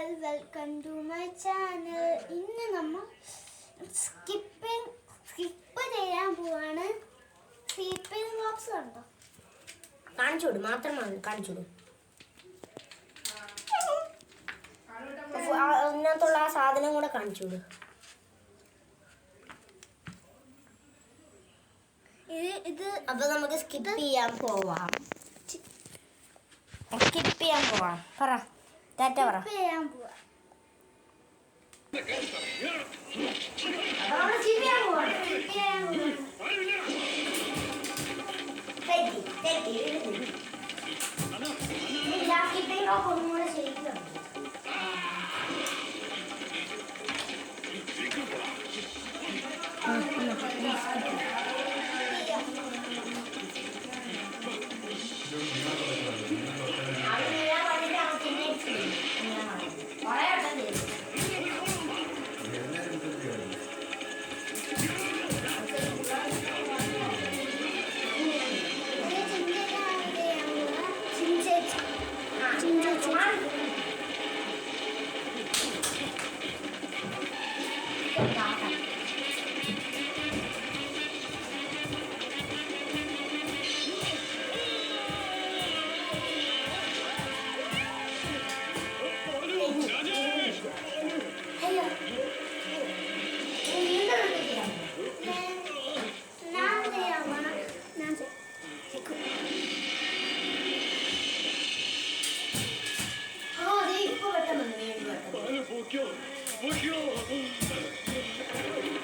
all, welcome to my channel. ഇന്ന് നമ്മൾ skip ചെയ്യാൻ പോവാണ്. സ്കിപ്പിംഗ് ബോക്സ് കണ്ടോ? കാണിച്ചോട് മാത്രം കാണിച്ചോട്. അതിനകത്തുള്ള ആ സാധനം കൂടെ കാണിച്ചോട്. ഇത് അപ്പൊ നമുക്ക് സ്കിപ്പ് ചെയ്യാൻ പോവാം. പറ ടാറ്റ പറ. ചെയ്യാൻ പോവാ.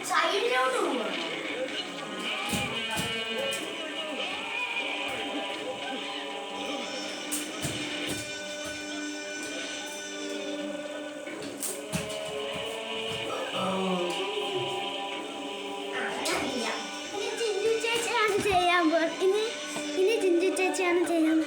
സൈഡിലോട്ട് പോവാ. ഇനി ജിഞ്ചു ചേച്ചിയാണ് ചെയ്യാൻ.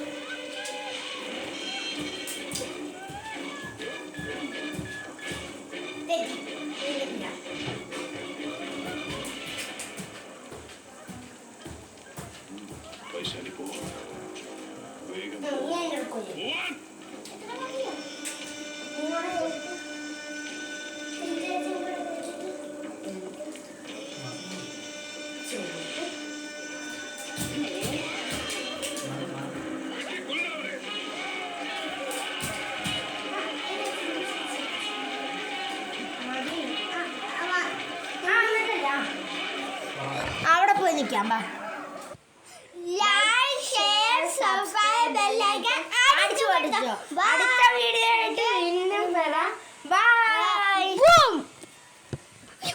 അവിടെ പോയി നിൽക്കാം. Like, share, subscribe, bell icon അടിച്ചു കൊടുത്തോ. ബൈ.